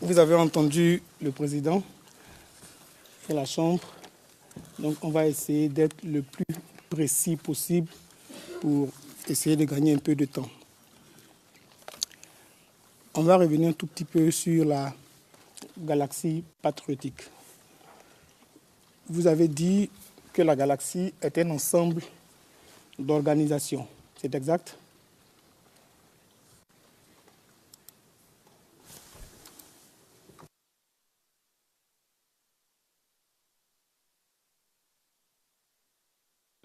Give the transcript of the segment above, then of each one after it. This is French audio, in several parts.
Vous avez entendu le président et la Chambre. Donc, on va essayer d'être le plus précis possible pour essayer de gagner un peu de temps. On va revenir un tout petit peu sur la galaxie patriotique. Vous avez dit que la galaxie est un ensemble d'organisations. C'est exact?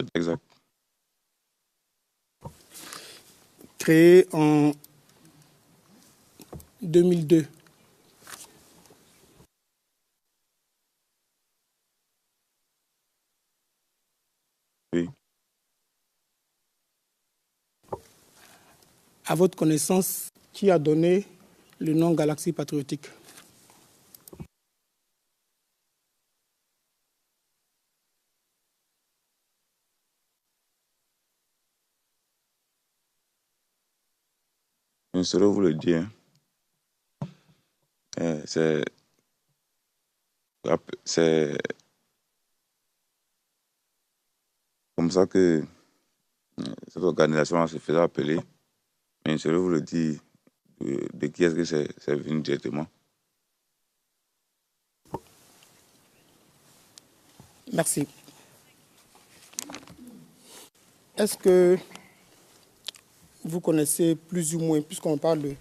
C'est exact. Créée en 2002. Oui. À votre connaissance, qui a donné le nom Galaxie patriotique? Je ne saurais vous le dire. C'est comme ça que cette organisation se faisait appeler. Mais je ne saurais vous le dire de qui est-ce que c'est venu directement. Merci. Est-ce que vous connaissez plus ou moins, puisqu'on parle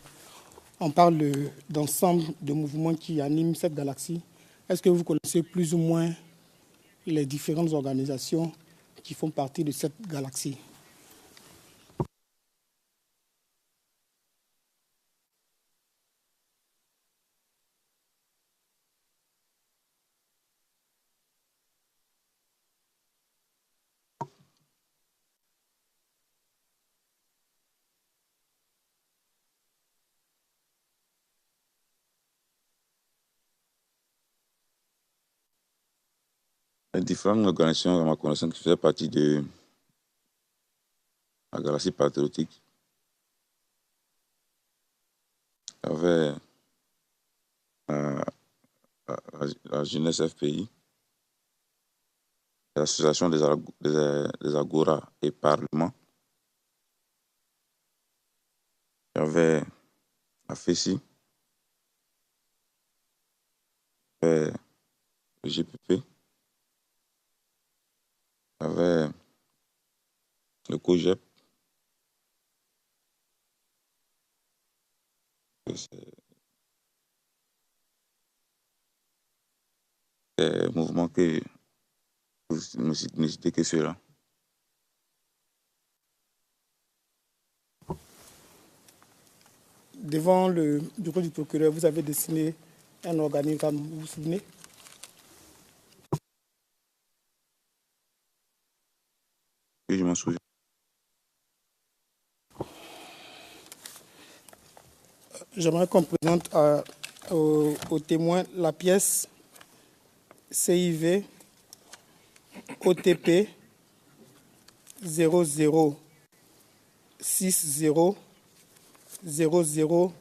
d'ensemble de mouvements qui animent cette galaxie, est-ce que vous connaissez plus ou moins les différentes organisations qui font partie de cette galaxie? Les différentes organisations, à ma connaissance, qui faisaient partie de la galaxie patriotique, il y avait la jeunesse FPI, l'association des Agora et Parlement. Il y avait la FESI, il y avait le GPP, il y avait le COGEP. C'est un mouvement que vous ne citez que cela. Devant le bureau du procureur, vous avez dessiné un organigramme, vous vous souvenez? Oui, je m'en souviens. J'aimerais qu'on présente aux témoins la pièce CIV OTP 0060 0011.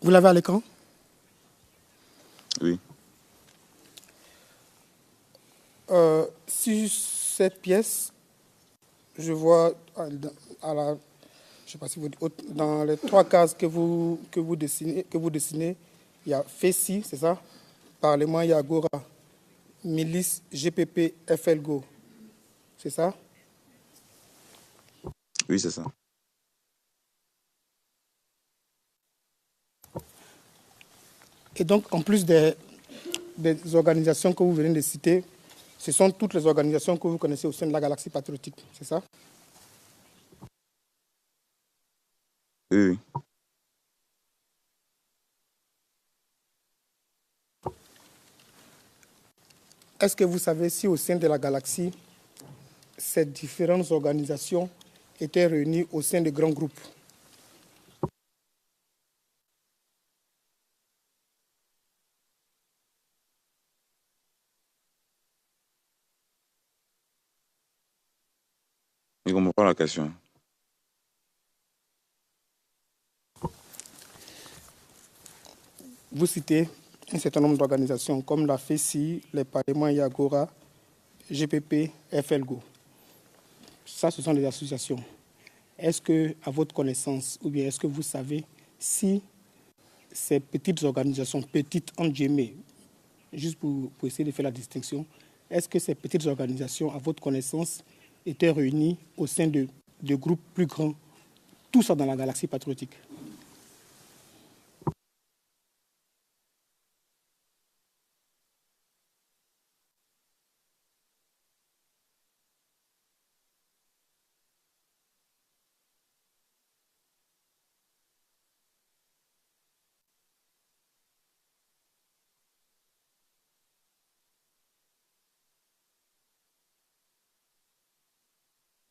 Vous l'avez à l'écran? Oui. Sur cette pièce, je vois je sais pas si vous, dans les trois cases que vous dessinez, il y a FESI, c'est ça? Parlement, il y a Agora, Milice, GPP, FLGO, c'est ça? Oui, c'est ça. Et donc, en plus des organisations que vous venez de citer, ce sont toutes les organisations que vous connaissez au sein de la Galaxie Patriotique, c'est ça? Oui, oui. Est-ce que vous savez si au sein de la Galaxie, ces différentes organisations étaient réunies au sein de grands groupes? Je ne comprends pas la question. Vous citez un certain nombre d'organisations comme la FECI, les Parlements Yagora, GPP, FLGO. Ça, ce sont des associations. Est-ce que, à votre connaissance, ou bien est-ce que vous savez si ces petites organisations, petites entre guillemets, juste pour essayer de faire la distinction, est-ce que ces petites organisations, à votre connaissance, étaient réunies au sein de groupes plus grands, tout ça dans la Galaxie Patriotique?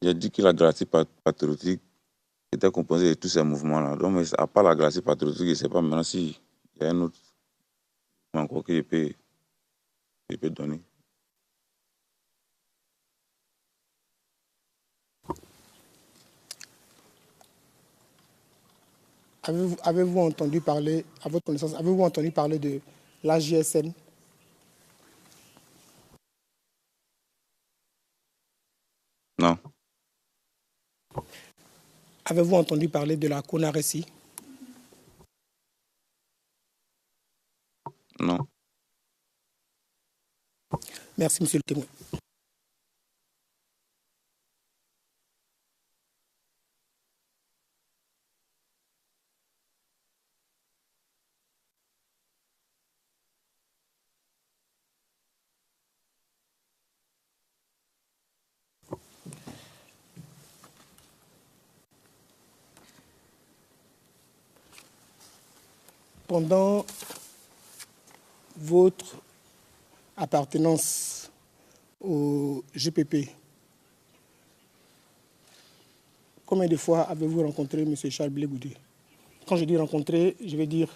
J'ai dit que la Galaxie patriotique était composée de tous ces mouvements-là. Donc, mais à part la Galaxie patriotique, je ne sais pas maintenant s'il y a un autre encore que je peux donner. Avez-vous entendu parler, à votre connaissance, avez-vous entendu parler de l'AGSN? Non, Avez-vous entendu parler de la CONARESI? non. Merci, monsieur le témoin. Pendant votre appartenance au GPP, combien de fois avez-vous rencontré M. Charles Blé Goudé? Quand je dis rencontrer, je veux dire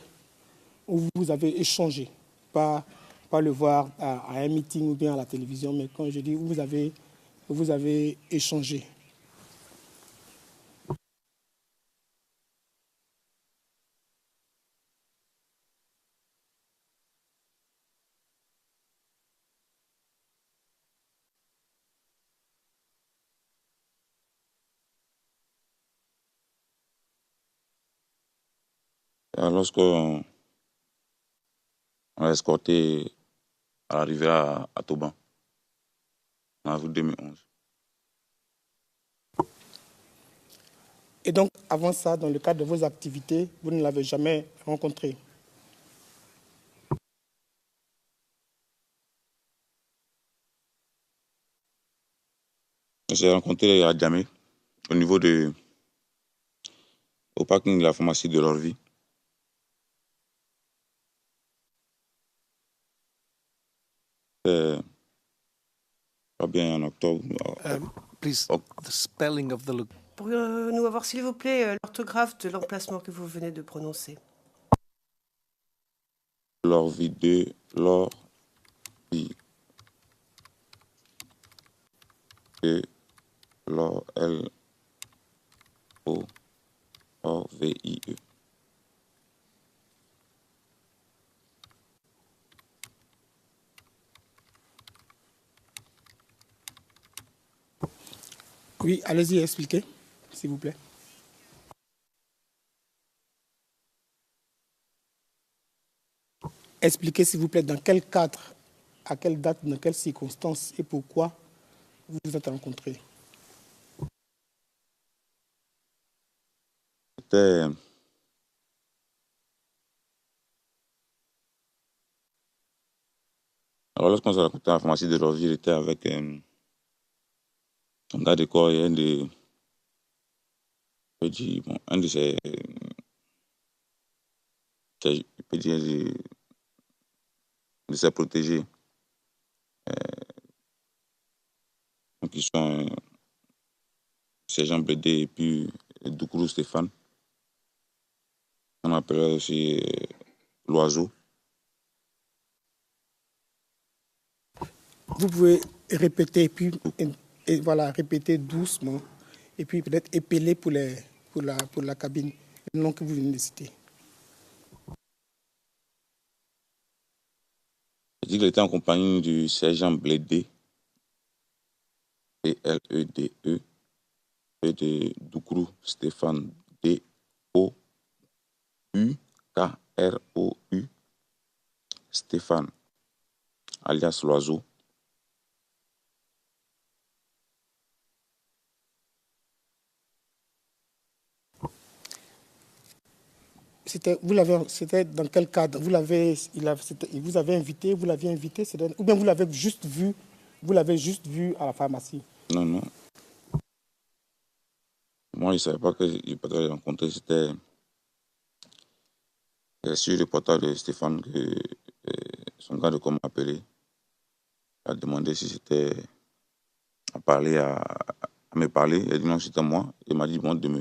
où vous avez échangé, pas le voir à un meeting ou bien à la télévision, mais quand je dis où vous avez échangé. Lorsqu'on a escorté à l'arrivée à Toban, en avril 2011. Et donc, avant ça, dans le cadre de vos activités, vous ne l'avez jamais rencontré? J'ai rencontré à Djamé, au parking de la pharmacie de leur vie. Pas bien en octobre. Please, the spelling of the... Pourrions-nous avoir, s'il vous plaît, l'orthographe de l'emplacement que vous venez de prononcer? Leur vie de leur vie. E leur L O R V I E. Oui, allez-y, expliquez, s'il vous plaît. Expliquez, s'il vous plaît, dans quel cadre, à quelle date, dans quelles circonstances et pourquoi vous vous êtes rencontrés. C'était Alors, lorsqu'on s'est raconté à la pharmacie de leur vie, j'étais avec un gars de corps et un de ses, je peux dire, de ses protégés. Donc, ils sont Sergent Blédé et puis Doukourou Stéphane. On appelait aussi l'oiseau. Vous pouvez répéter et voilà, répéter doucement et puis peut-être épeler pour la cabine, le nom que vous venez de citer. Je dis qu'il était en compagnie du sergent Blédé, Blede, et de Doukourou Stéphane, Doukrou, Stéphane, alias l'oiseau. C'était dans quel cadre? Vous l'avez invité, vous l'aviez invité, ou bien vous l'avez juste vu à la pharmacie? Non, non. Moi, je ne savais pas qu'il pourrait rencontrer. C'était sur le portable de Stéphane que son gars de com m'a appelé. Il a demandé si c'était à me parler. Il a dit non, c'était moi. Il m'a dit bon, de me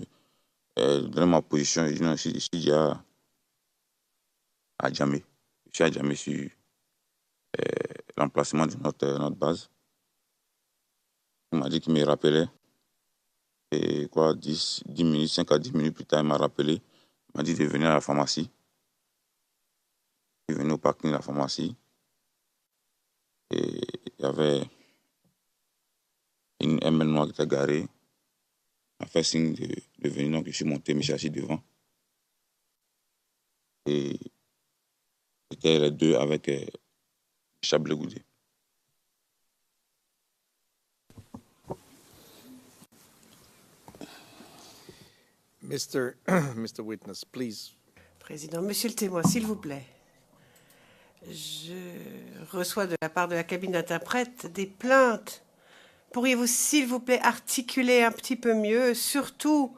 donner ma position. Il dit non, je suis ici à Djamé. Je suis à Djamé sur l'emplacement de notre base. Il m'a dit qu'il me rappelait. Et quoi, 10 minutes, 5 à 10 minutes plus tard, il m'a rappelé. Il m'a dit de venir à la pharmacie. Il est venu au parking de la pharmacie. Et il y avait une ML noire qui était garée. Il m'a fait signe de venir, donc je suis monté, me chercher devant. Et c'était les deux avec Chablé Goudé. Mr. Witness, please. Président, monsieur le témoin, s'il vous plaît. Je reçois de la part de la cabine d'interprète des plaintes. Pourriez-vous, s'il vous plaît, articuler un petit peu mieux, surtout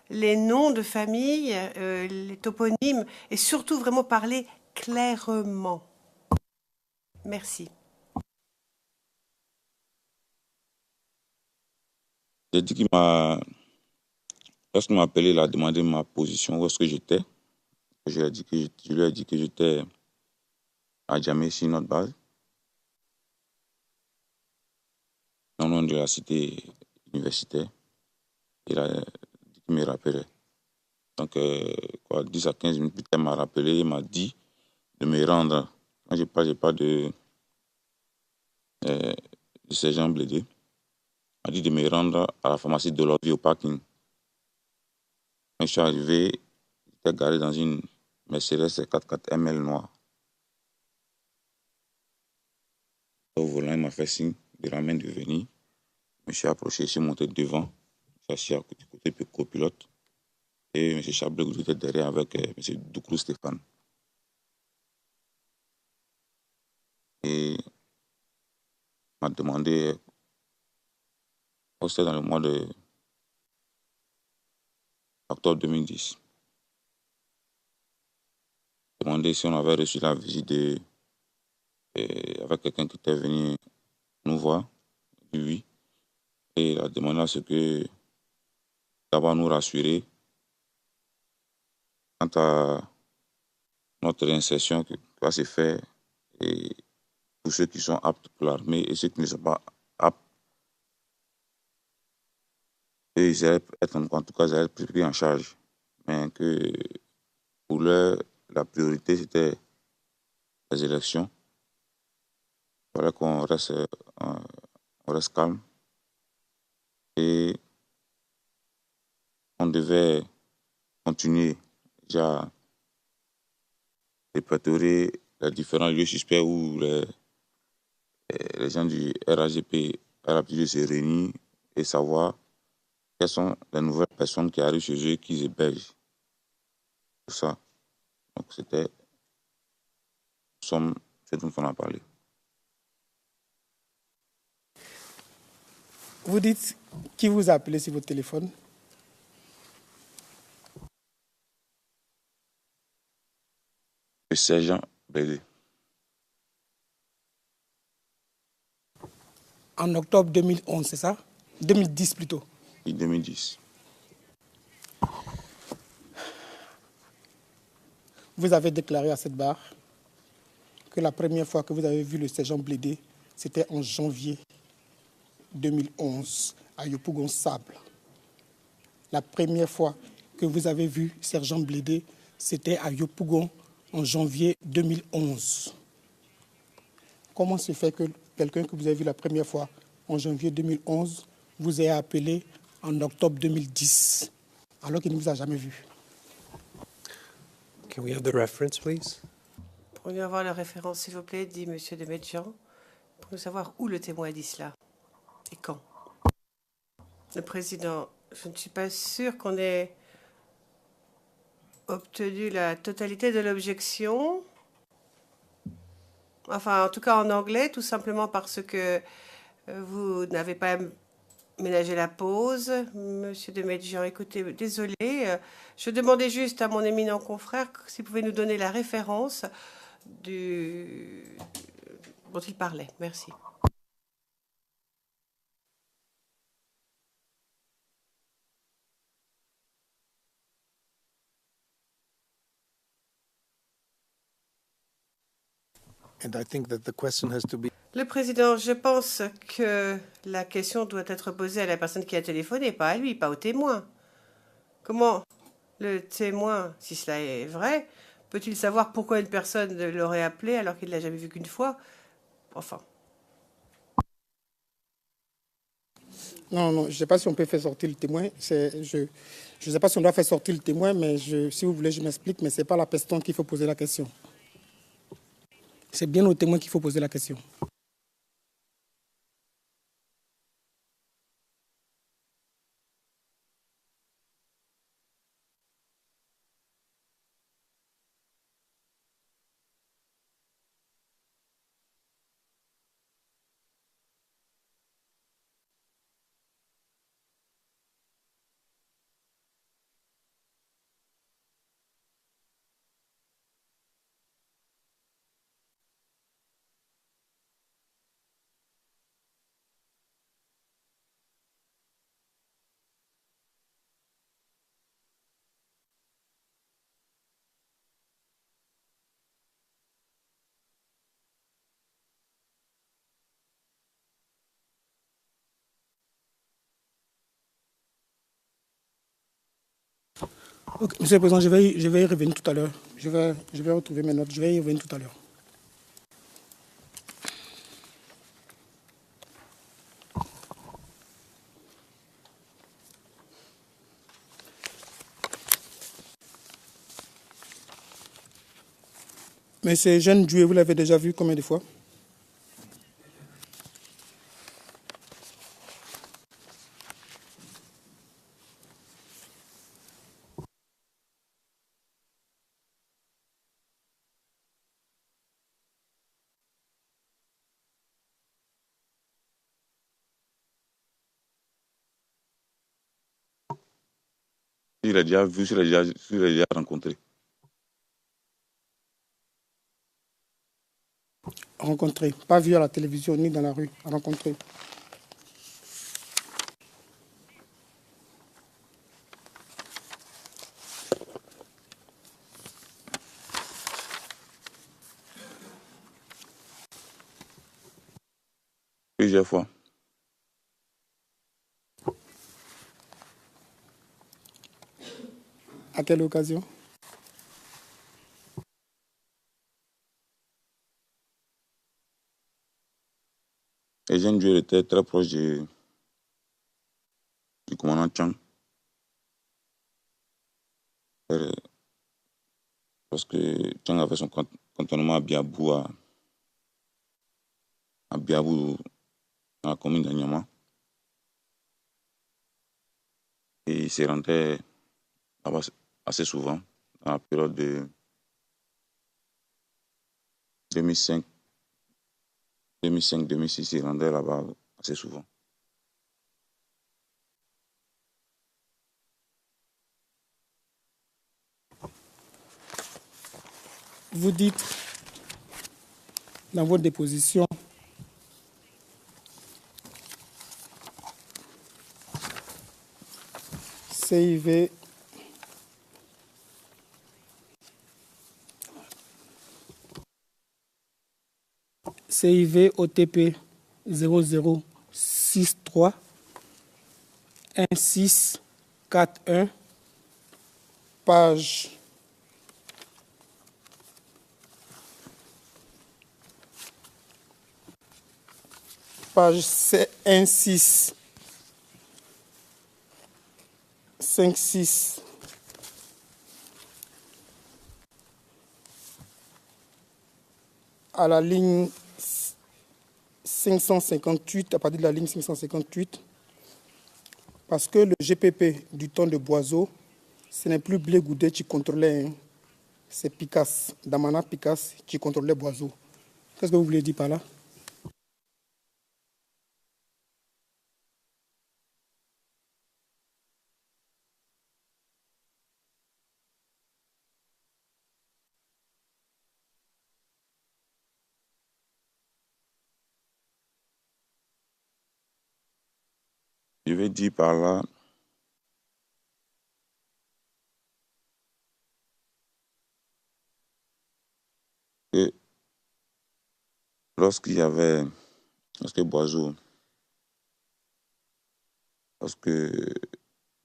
les noms de famille, les toponymes, et surtout vraiment parler clairement. Merci. J'ai dit lorsqu'il m'a appelé, il a demandé ma position, où est-ce que j'étais. Je lui ai dit que j'étais à Djamé sur notre base, non loin de la cité universitaire. Il a dit qu'il me rappelait. Donc, 10 à 15 minutes plus tard, il m'a rappelé, il m'a dit de me rendre. Moi, je n'ai pas de sergent Blédé. Il m'a dit de me rendre à la pharmacie de l'Orvie au parking. Quand je suis arrivé, j'étais garé dans une Mercedes 4x4 ML noire. Au volant, il m'a fait signe de la main de venir. Je me suis approché, je suis monté devant. Je suis assis à côté copilote. Et M. Chablé était derrière avec M. Doukourou Stéphane. Et il m'a demandé, c'était dans le mois de octobre 2010, demandé si on avait reçu la visite avec quelqu'un qui était venu nous voir. Oui. Et il a demandé à ce que d'abord nous rassurer quant à notre réinsertion qui va se faire et pour ceux qui sont aptes pour l'armée et ceux qui ne sont pas aptes. Et ils allaient être, en tout cas, ils allaient être pris en charge. Mais que pour l'heure, la priorité, c'était les élections. Il fallait qu'on reste calme. Et on devait continuer déjà à répertorier les différents lieux suspects où les gens du RAGP, RAPJ se réunissent et savoir quelles sont les nouvelles personnes qui arrivent chez eux, qu'ils hébergent. Tout ça. Donc c'était, c'est dont on a parlé. Vous dites qui vous a appelé sur votre téléphone? Le sergent Bélé. En octobre 2011, c'est ça? 2010 plutôt. En 2010. Vous avez déclaré à cette barre que la première fois que vous avez vu le sergent Blédé, c'était en janvier 2011 à Yopougon-Sable. La première fois que vous avez vu sergent Blédé, c'était à Yopougon en janvier 2011. Comment se fait que quelqu'un que vous avez vu la première fois en janvier 2011 vous ait appelé en octobre 2010 alors qu'il ne vous a jamais vu? Can we have the reference, please? Pourrions-nous avoir la référence, s'il vous plaît, dit M. de Medjan, pour nous savoir où le témoin a dit cela et quand. Le président, je ne suis pas sûr qu'on ait obtenu la totalité de l'objection. Enfin, en tout cas en anglais, tout simplement parce que vous n'avez pas ménagé la pause. Monsieur de Medjan, écoutez, désolé, je demandais juste à mon éminent confrère s'il pouvait nous donner la référence dont il parlait. Merci. And I think that the question has to be. Le président, je pense que la question doit être posée à la personne qui a téléphoné, pas à lui, pas au témoin. Comment le témoin, si cela est vrai, peut-il savoir pourquoi une personne l'aurait appelé alors qu'il ne l'a jamais vu qu'une fois? Enfin. Non, je ne sais pas si on peut faire sortir le témoin. Je ne sais pas si on doit faire sortir le témoin, mais si vous voulez, je m'explique, mais ce n'est pas la personne qu'il faut poser la question. C'est bien au témoin qu'il faut poser la question. Okay, Monsieur le Président, je vais y revenir tout à l'heure. Je vais retrouver mes notes. Je vais y revenir tout à l'heure. Mais ces jeunes Dieu, vous l'avez déjà vu combien de fois? Il a déjà vu, il a déjà rencontré. Rencontré. Pas vu à la télévision ni dans la rue. Rencontré. Plusieurs fois. À quelle occasion? Les jeunes Dieu étaient très proches du commandant Chang. Parce que Chang avait son cantonnement à Biabou, à Biabou, dans la commune d'Anyama. Et il s'est rendu là-bas assez souvent, dans la période de 2005, 2006, il rendait là-bas assez souvent. vous dites dans votre déposition CIV OTP 0063 1641 page 1656 à la ligne 558, à partir de la ligne 558, parce que le GPP du temps de Boiseau, ce n'est plus Blé Goudet qui contrôlait, hein. C'est Picasse, Damana Picasse qui contrôlait Boiseau. Qu'est-ce que vous voulez dire par là? Je vais dire par là que lorsque Boiseau,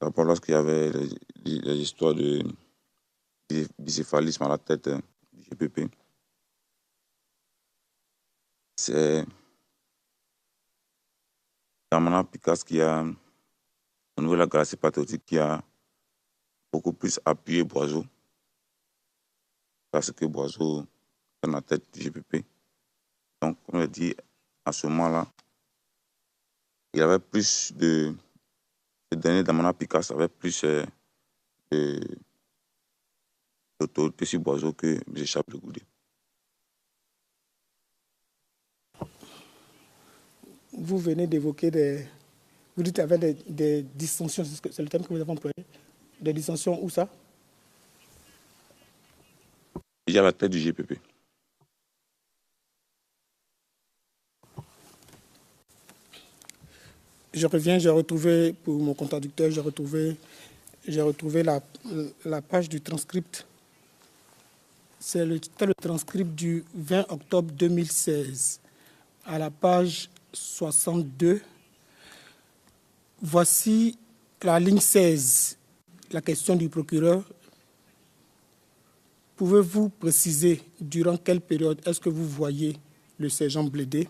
d'abord lorsqu'il y avait les histoires de bicéphalisme à la tête du GPP, c'est Damana Picasse qui a, au niveau de la galaxie patriotique, qui a beaucoup plus appuyé Boiseau, parce que Boiseau est dans la tête du GPP. Donc, comme je dis, à ce moment-là, il y avait plus de... Le dernier Damana Picasse avait plus d'autorité sur Boiseau que M. Charles Goudet. Vous venez d'évoquer des... Vous dites qu'il y avait des dissensions, c'est le terme que vous avez employé. Des dissensions, où ça? Il y a la tête du GPP. Je reviens, j'ai retrouvé, pour mon contradicteur, j'ai retrouvé la page du transcript. C'était le transcript du 20 octobre 2016, à la page 62. Voici la ligne 16, la question du procureur. Pouvez-vous préciser durant quelle période est-ce que vous voyez le sergent Blédé?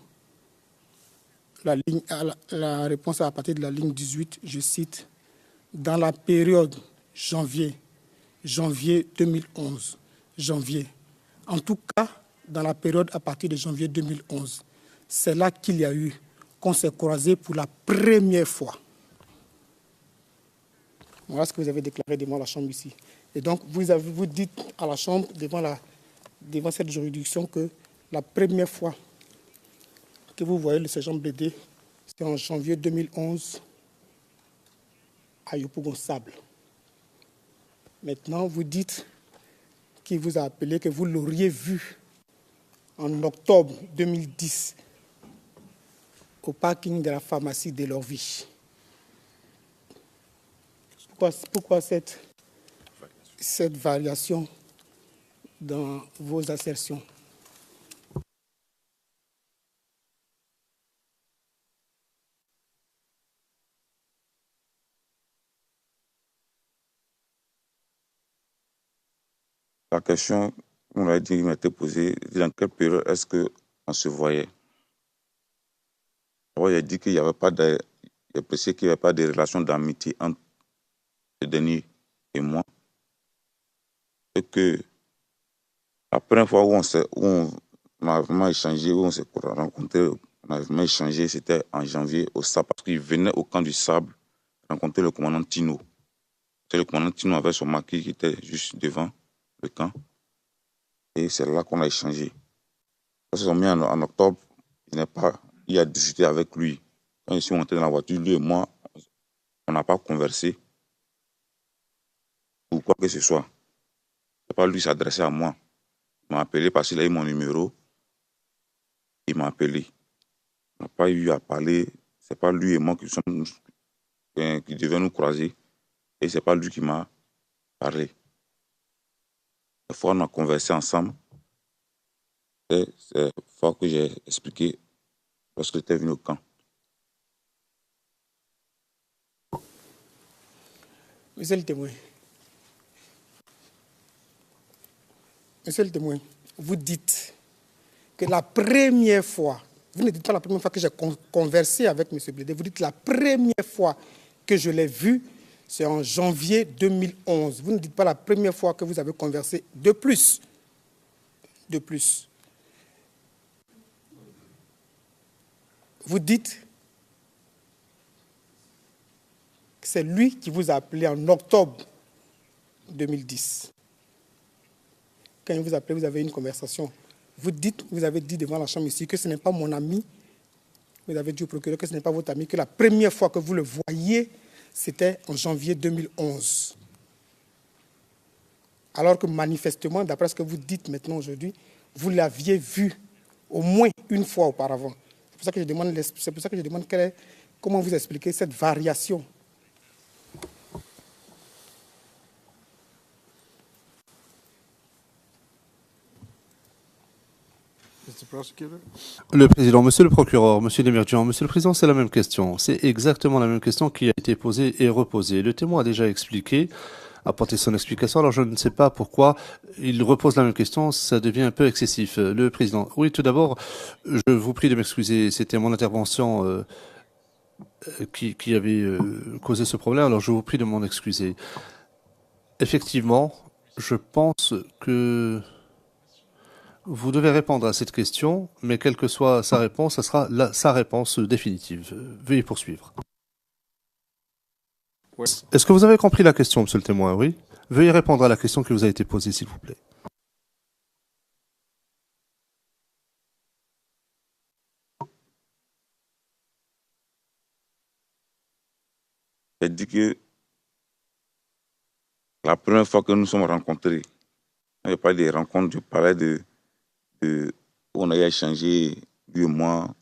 La réponse est à partir de la ligne 18, je cite, dans la période janvier 2011, janvier. En tout cas, dans la période à partir de janvier 2011, c'est là qu'il y a eu, qu'on s'est croisé pour la première fois. Voilà ce que vous avez déclaré devant la Chambre ici. Et donc, vous dites à la Chambre, devant cette juridiction, que la première fois que vous voyez le sergent Blédé, c'est en janvier 2011 à Yopougon-Sable. Maintenant, vous dites qu'il vous a appelé, que vous l'auriez vu en octobre 2010 au parking de la pharmacie de Lorvie. Pourquoi cette variation dans vos assertions? La question, on l'a dit, m'était posée, dans quelle période est-ce qu'on se voyait? Alors, il a dit qu'il n'y avait pas de... Il a précisé qu'il n'y avait pas de relation d'amitié entre le dernier et moi. Et que la première fois où on a vraiment échangé, où on s'est rencontrés, on a vraiment échangé, c'était en janvier au Sable, parce qu'il venait au camp du Sable rencontrer le commandant Tino. C'est le commandant Tino avait son maquis qui était juste devant le camp. Et c'est là qu'on a échangé. Quand ils sont mis en octobre, il a discuté avec lui. Quand ils sont montés dans la voiture, lui et moi, on n'a pas conversé. Ou quoi que ce soit. C'est pas lui qui s'adressait à moi. Il m'a appelé parce qu'il a eu mon numéro. Il m'a appelé. On n'a pas eu à parler. C'est pas lui et moi qui devaient nous croiser. Et c'est pas lui qui m'a parlé. La fois on a conversé ensemble, c'est la fois que j'ai expliqué lorsque j'étais venu au camp. Monsieur le témoin. Monsieur le témoin, vous dites que la première fois, vous ne dites pas la première fois que j'ai conversé avec M. Blédé, vous dites la première fois que je l'ai vu, c'est en janvier 2011. Vous ne dites pas la première fois que vous avez conversé de plus. De plus. Vous dites que c'est lui qui vous a appelé en octobre 2010. Quand il vous a appelé, vous avez eu une conversation. Vous avez dit devant la chambre ici que ce n'est pas mon ami. Vous avez dit au procureur que ce n'est pas votre ami, que la première fois que vous le voyez, c'était en janvier 2011. Alors que manifestement, d'après ce que vous dites maintenant aujourd'hui, vous l'aviez vu au moins une fois auparavant. C'est pour ça que je demande comment vous expliquez cette variation. Le président, monsieur le procureur, monsieur Demirjian, monsieur le président, c'est la même question. C'est exactement la même question qui a été posée et reposée. Le témoin a déjà expliqué, apporté son explication. Alors je ne sais pas pourquoi il repose la même question. Ça devient un peu excessif. Le président. Oui, tout d'abord, je vous prie de m'excuser. C'était mon intervention qui avait causé ce problème. Alors je vous prie de m'en excuser. Effectivement, je pense que vous devez répondre à cette question, mais quelle que soit sa réponse, ça sera sa réponse définitive. Veuillez poursuivre. Ouais. Est-ce que vous avez compris la question, monsieur le témoin? Oui. Veuillez répondre à la question qui vous a été posée, s'il vous plaît. J'ai dit que la première fois que nous sommes rencontrés, il n'y a pas des rencontres, je parlais de on a échangé, lui et moi.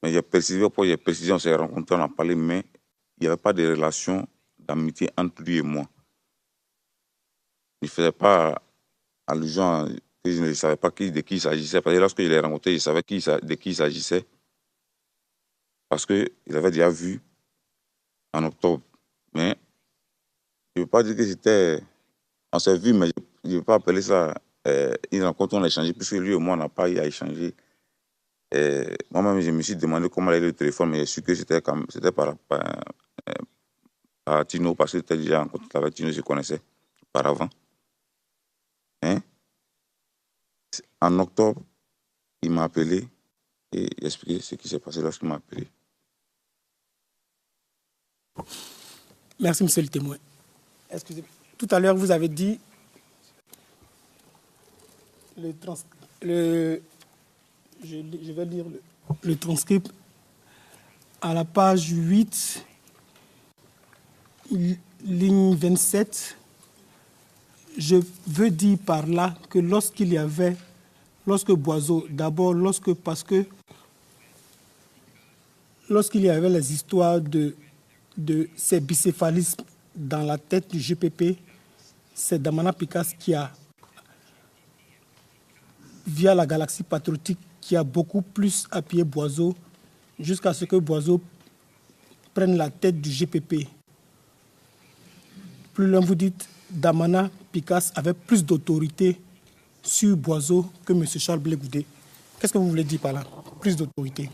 Mais j'ai précisé, on s'est rencontrés, on a parlé, mais il n'y avait pas de relation d'amitié entre lui et moi. Il ne faisait pas allusion que je ne savais pas de qui il s'agissait. Parce que lorsque je l'ai rencontré, je savais de qui il s'agissait. Parce qu'il avait déjà vu en octobre. Mais je ne veux pas dire que c'était... On s'est vu, mais je ne veux pas appeler ça une rencontre, on a échangé, puisque lui et moi, on n'a pas eu à échanger. Moi-même, je me suis demandé comment allait le téléphone, mais je suis que c'était par Tino, parce que j'étais déjà en contact avec Tino, je connaissais auparavant. Hein? En octobre, il m'a appelé et il a expliqué ce qui s'est passé lorsqu'il m'a appelé. Merci, monsieur le témoin. Excusez-moi. Tout à l'heure, vous avez dit je vais lire le transcript à la page 8, ligne 27. Je veux dire par là que lorsque Boiseau, d'abord lorsqu'il y avait les histoires de ces bicéphalismes dans la tête du GPP, c'est Damana Picasse qui a, via la galaxie patriotique, qui a beaucoup plus appuyé Boiseau jusqu'à ce que Boiseau prenne la tête du GPP. Plus loin, vous dites Damana Picasse avait plus d'autorité sur Boiseau que M. Charles Blé Goudé. Qu'est-ce que vous voulez dire par là? Plus d'autorité.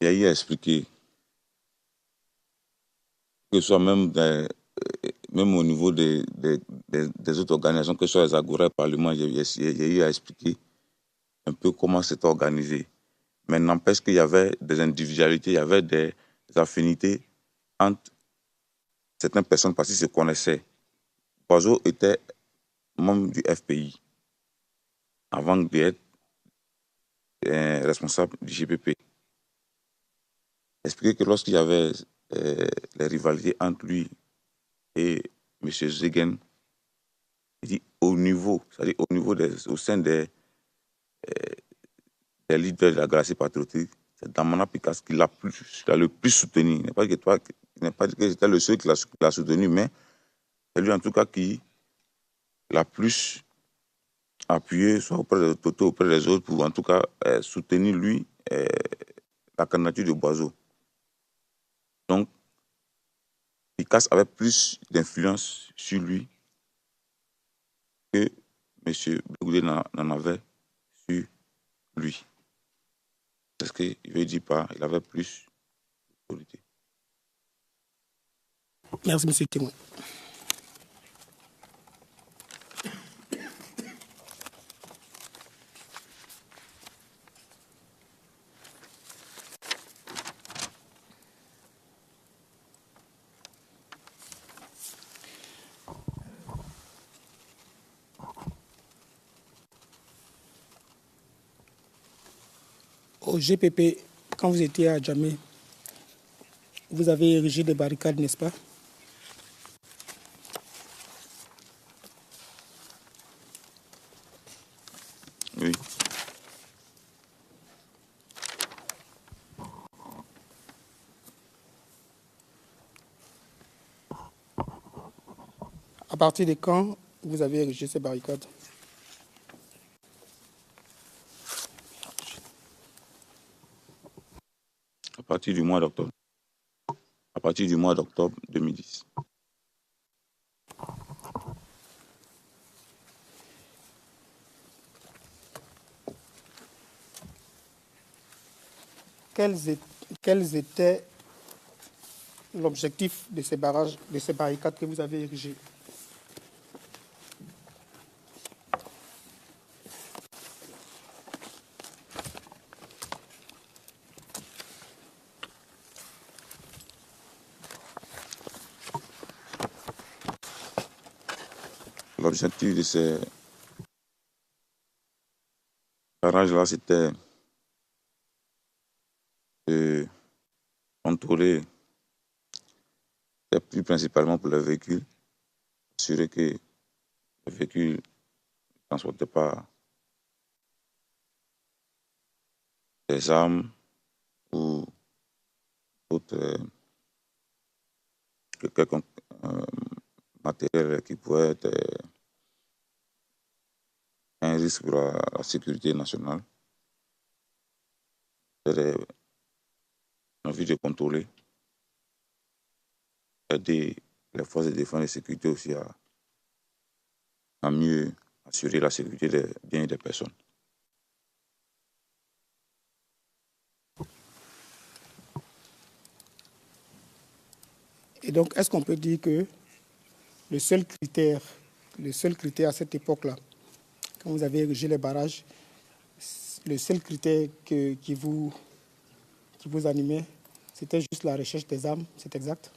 Il a eu à expliquer que ce soit même au niveau des autres organisations, que ce soit les Agora et Parlement, il y a eu à expliquer un peu comment c'était organisé. Mais n'empêche qu'il y avait des individualités, il y avait des affinités entre certaines personnes parce qu'ils se connaissaient. Boiseau était membre du FPI avant d'être responsable du GPP. Expliquer que lorsqu'il y avait les rivalités entre lui et M. Zegen, il dit au niveau, c'est-à-dire au sein des leaders de la Galaxie patriotique, c'est Damana Pikas qui l'a le plus soutenu. Il n'est pas dit que c'était le seul qui l'a soutenu, mais c'est lui en tout cas qui l'a plus appuyé, soit auprès de Toto, auprès des autres, pour en tout cas soutenir lui la candidature de Boiseau. Donc, Pikas avait plus d'influence sur lui que M. Blegoudé n'en avait sur lui. C'est ce qu'il veut dire par il avait plus d'autorité. Merci, monsieur le témoin. Au GPP, quand vous étiez à Djamé, vous avez érigé des barricades, n'est-ce pas? Oui. À partir de quand vous avez érigé ces barricades? À partir du mois d'octobre. À partir du mois d'octobre 2010. Quels étaient l'objectif de ces barrages, de ces barricades que vous avez érigées? L'objectif de ces barrages-là, c'était de contrôler, plus principalement pour les véhicules, assurer que les véhicules ne transportaient pas des armes ou d'autres quelconque matériel qui pourrait être un risque pour la sécurité nationale. C'est l'envie de contrôler, aider les forces de défense et de sécurité aussi à mieux assurer la sécurité des biens et des personnes. Et donc, est-ce qu'on peut dire que le seul critère à cette époque-là, quand vous avez érigé les barrages, le seul critère qui vous animait, c'était juste la recherche des armes, c'est exact?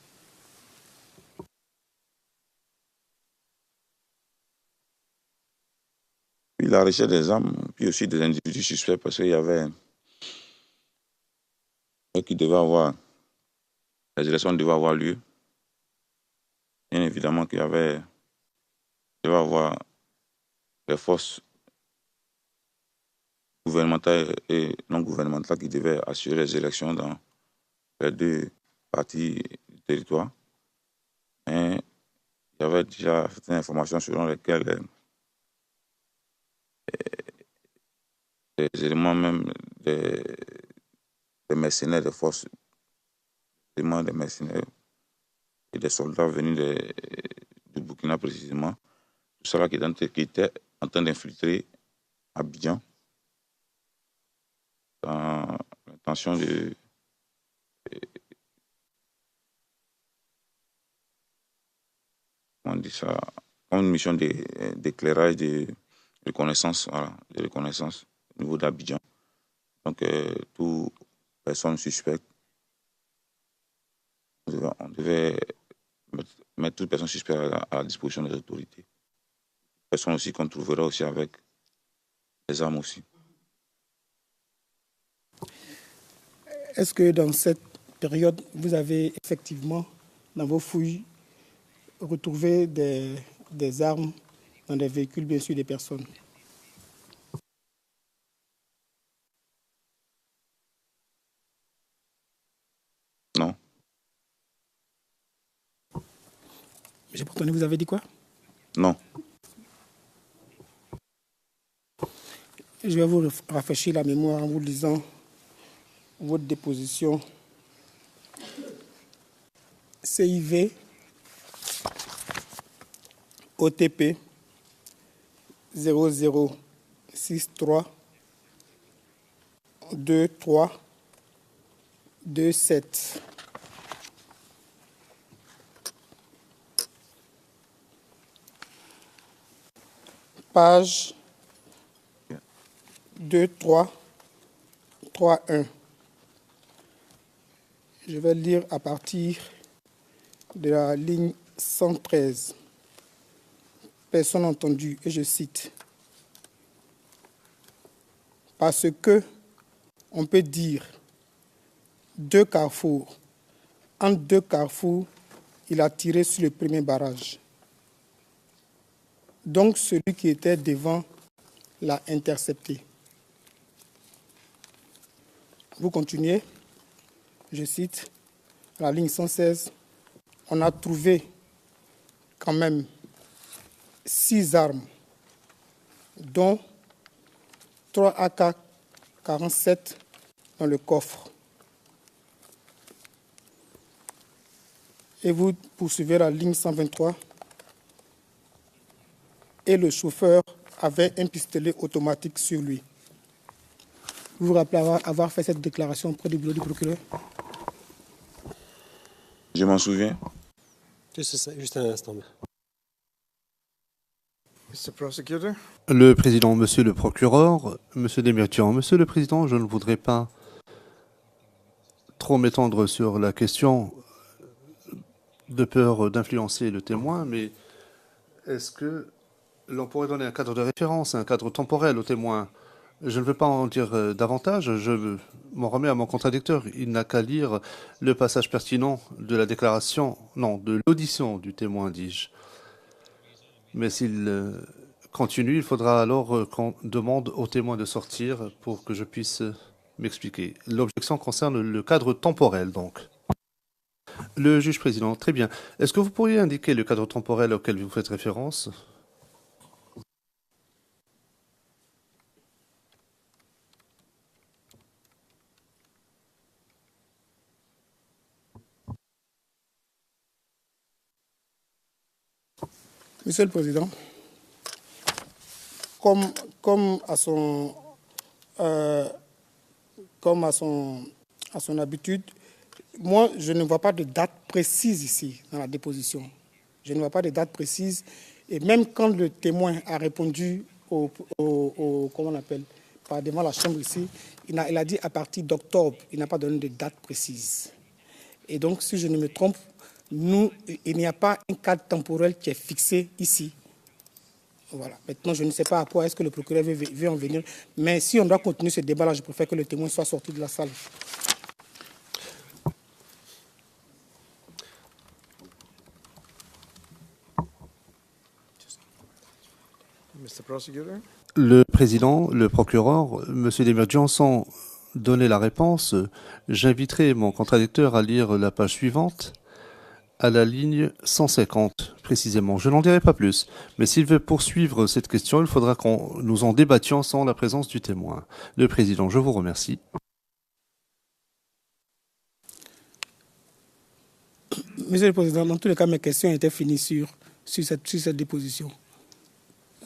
Puis la recherche des armes, puis aussi des individus suspects, parce qu'il y avait qui devait avoir, les élections devaient avoir lieu. Bien évidemment qu'il devait avoir les forces gouvernementales et non gouvernementales qui devaient assurer les élections dans les deux parties du territoire. Et il y avait déjà certaines informations selon lesquelles les éléments même des mercenaires, des forces, des mercenaires et des soldats venus du Burkina précisément, tout cela qui était en train d'infiltrer Abidjan dans l'intention de on dit ça, comme une mission d'éclairage, de reconnaissance, voilà, de reconnaissance au niveau d'Abidjan. Donc, toute personne suspecte, on devait mettre toute personne suspecte à la disposition des autorités. Personne aussi qu'on trouvera aussi avec des armes aussi. Est-ce que dans cette période, vous avez effectivement, dans vos fouilles, retrouvé des armes dans des véhicules, bien sûr, des personnes? Non. J'ai pas entendu, vous avez dit quoi? Non. Je vais vous rafraîchir la mémoire en vous lisant votre déposition CIV OTP 0063 23 27. Page 2331. Je vais lire à partir de la ligne 113. Personne entendue, et je cite. Parce que on peut dire deux carrefours. Entre deux carrefours, il a tiré sur le premier barrage. Donc celui qui était devant l'a intercepté. Vous continuez, je cite, à la ligne 116, on a trouvé quand même 6 armes, dont 3 AK-47 dans le coffre. Et vous poursuivez la ligne 123, et le chauffeur avait un pistolet automatique sur lui. Vous vous rappelez avoir fait cette déclaration auprès du bureau du procureur? Je m'en souviens. Juste un instant. Mr. Prosecutor? Le président, monsieur le procureur, monsieur Demirjian, monsieur le président, je ne voudrais pas trop m'étendre sur la question de peur d'influencer le témoin, mais est-ce que l'on pourrait donner un cadre de référence, un cadre temporel au témoin? Je ne veux pas en dire davantage, je m'en remets à mon contradicteur. Il n'a qu'à lire le passage pertinent de la déclaration, non, de l'audition du témoin, dis-je. Mais s'il continue, il faudra alors qu'on demande au témoin de sortir pour que je puisse m'expliquer. L'objection concerne le cadre temporel, donc. Le juge président, très bien. Est-ce que vous pourriez indiquer le cadre temporel auquel vous faites référence? Monsieur le Président, comme à son habitude, moi, je ne vois pas de date précise ici dans la déposition. Je ne vois pas de date précise. Et même quand le témoin a répondu comment on appelle, devant la chambre ici, il a dit à partir d'octobre. Il n'a pas donné de date précise. Et donc, si je ne me trompe, il n'y a pas un cadre temporel qui est fixé ici. Voilà. Maintenant, je ne sais pas à quoi est-ce que le procureur veut en venir. Mais si on doit continuer ce débat-là, je préfère que le témoin soit sorti de la salle. Mr. Prosecutor? Le président, le procureur, monsieur Demirjian, sans donner la réponse, j'inviterai mon contradicteur à lire la page suivante, à la ligne 150, précisément. Je n'en dirai pas plus. Mais s'il veut poursuivre cette question, il faudra qu'on nous en débattions sans la présence du témoin. Le président, je vous remercie. Monsieur le Président, dans tous les cas, mes questions étaient finies sur cette déposition.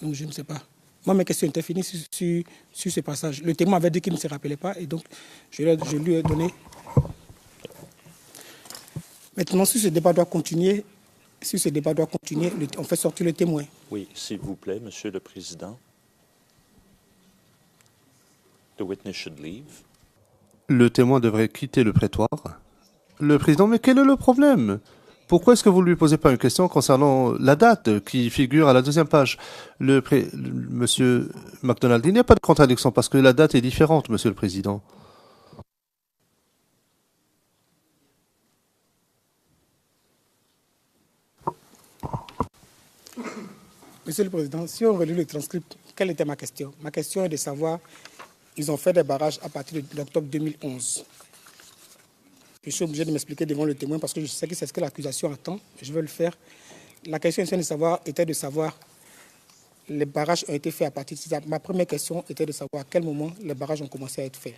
Donc, je ne sais pas. Moi, mes questions étaient finies sur ce passage. Le témoin avait dit qu'il ne se rappelait pas, et donc je lui ai donné. Maintenant, si ce débat doit continuer, on fait sortir le témoin. Oui, s'il vous plaît, Monsieur le Président. The witness should leave. Le témoin devrait quitter le prétoire. Le président, mais quel est le problème? Pourquoi est-ce que vous ne lui posez pas une question concernant la date qui figure à la deuxième page? Monsieur McDonald, il n'y a pas de contradiction parce que la date est différente, Monsieur le Président. Monsieur le Président, si on relit le transcript, quelle était ma question? Ma question est de savoir, ils ont fait des barrages à partir d'octobre 2011. Je suis obligé de m'expliquer devant le témoin parce que je sais que c'est ce que l'accusation attend. Je veux le faire. La question était de savoir, les barrages ont été faits à partir de ça. Ma première question était de savoir à quel moment les barrages ont commencé à être faits.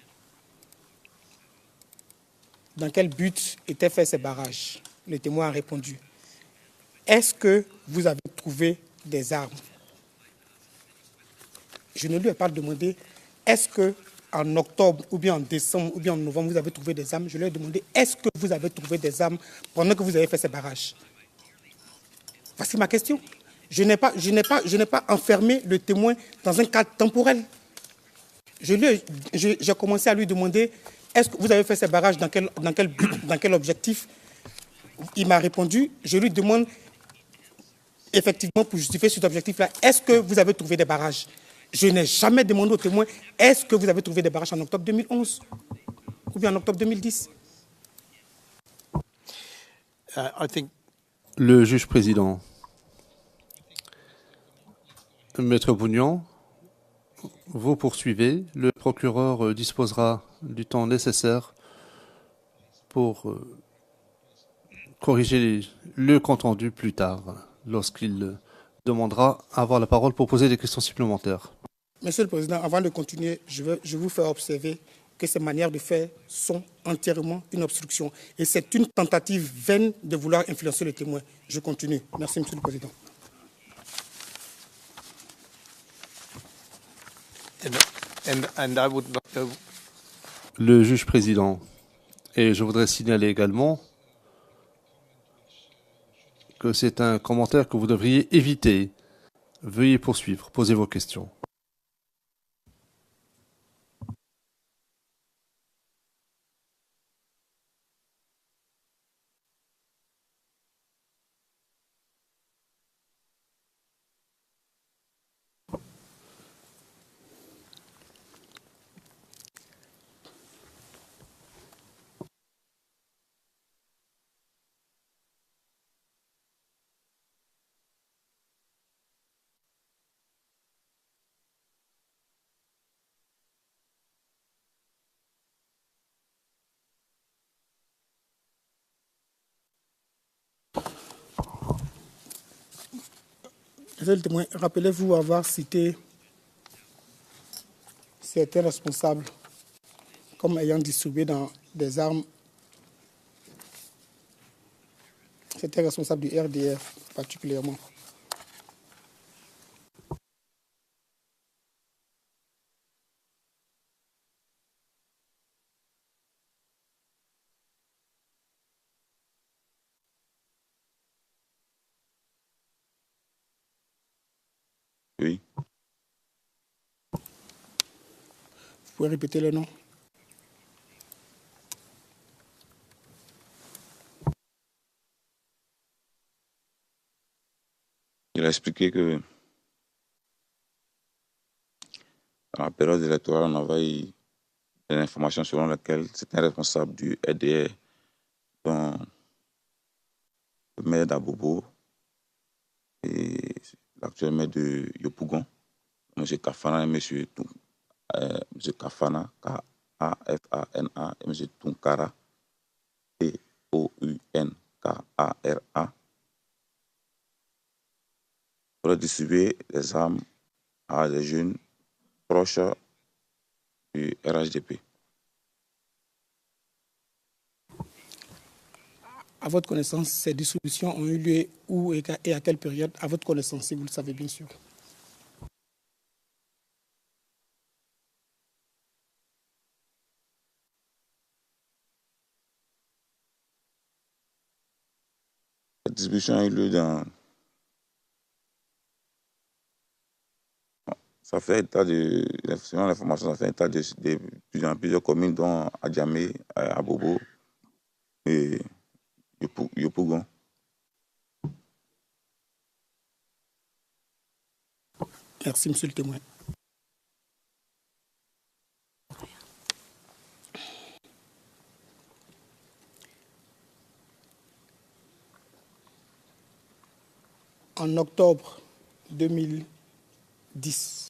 Dans quel but étaient faits ces barrages? Le témoin a répondu. Est-ce que vous avez trouvé des armes? Je ne lui ai pas demandé est-ce qu'en octobre ou bien en décembre ou bien en novembre vous avez trouvé des armes. Je lui ai demandé est-ce que vous avez trouvé des armes pendant que vous avez fait ces barrages? Voici ma question. Je n'ai pas enfermé le témoin dans un cadre temporel. J'ai commencé à lui demander est-ce que vous avez fait ces barrages dans quel but, dans quel objectif? Il m'a répondu. Je lui demande effectivement, pour justifier cet objectif-là, est-ce que vous avez trouvé des barrages? Je n'ai jamais demandé au témoin, est-ce que vous avez trouvé des barrages en octobre 2011 ou bien en octobre 2010? Le juge président, Maître Bougnon, vous poursuivez. Le procureur disposera du temps nécessaire pour corriger le compte-rendu plus tard, lorsqu'il demandera à avoir la parole pour poser des questions supplémentaires. Monsieur le Président, avant de continuer, je vous fais observer que ces manières de faire sont entièrement une obstruction. Et c'est une tentative vaine de vouloir influencer le témoin. Je continue. Merci, Monsieur le Président. Le juge président, et je voudrais signaler également que c'est un commentaire que vous devriez éviter. Veuillez poursuivre, posez vos questions. Monsieur le témoin, rappelez-vous avoir cité certains responsables comme ayant distribué dans des armes. C'était responsable du RDF particulièrement. Oui. Vous pouvez répéter le nom? Il a expliqué que dans la période électorale, on avait eu des informations selon lesquelles c'était un responsable du RDR, dont le maire d'Abobo et l'actuel maire de Yopougon, M. Kafana et M. Kafana, K-A-F-A-N-A, et M. Tunkara, T-O-U-N-K-A-R-A, pour distribuer des armes à des jeunes proches du RHDP. À votre connaissance, ces distributions ont eu lieu où et à quelle période? À votre connaissance, si vous le savez bien sûr. La distribution a eu lieu dans... Ça fait état de... Selon l'information, ça fait état de plusieurs communes, dont Adjamé, Abobo et Yopougon. Merci, monsieur le témoin. En octobre 2010,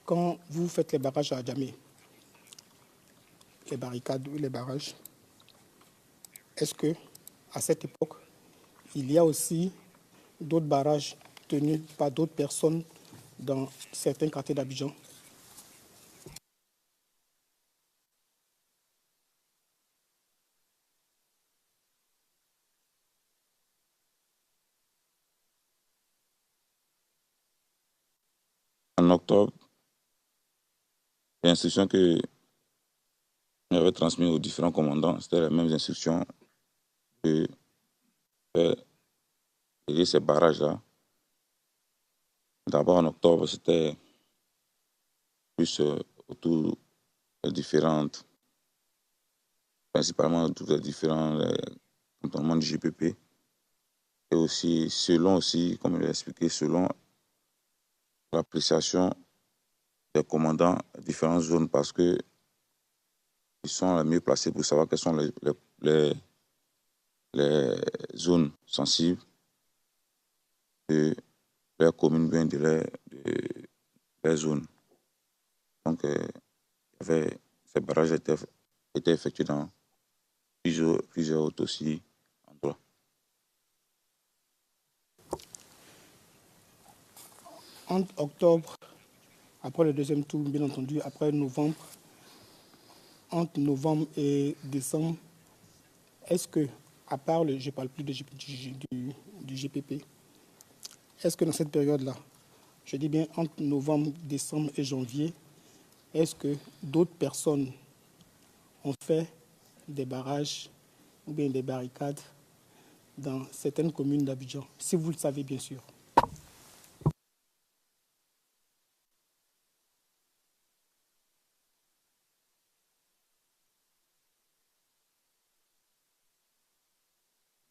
quand vous faites les barrages à Adjamé, les barricades ou les barrages, est-ce que, à cette époque, il y a aussi d'autres barrages tenus par d'autres personnes dans certains quartiers d'Abidjan? En octobre, les instructions que j'avais transmises aux différents commandants, c'était les mêmes instructions de faire régler ces barrages-là. D'abord, en octobre, c'était plus autour des différentes, principalement autour des différents cantonnements du GPP. Et aussi, selon aussi, comme je l'ai expliqué, selon l'appréciation des commandants des différentes zones, parce que ils sont les mieux placés pour savoir quelles sont les zones sensibles de leur commune, bien de leur zone. Donc, ces barrages étaient effectués dans plusieurs autres aussi endroits. Entre octobre, après le deuxième tour, bien entendu, après novembre, entre novembre et décembre, est-ce que, à part je ne parle plus du GPP, est-ce que dans cette période-là, je dis bien entre novembre, décembre et janvier, est-ce que d'autres personnes ont fait des barrages ou bien des barricades dans certaines communes d'Abidjan, si vous le savez bien sûr?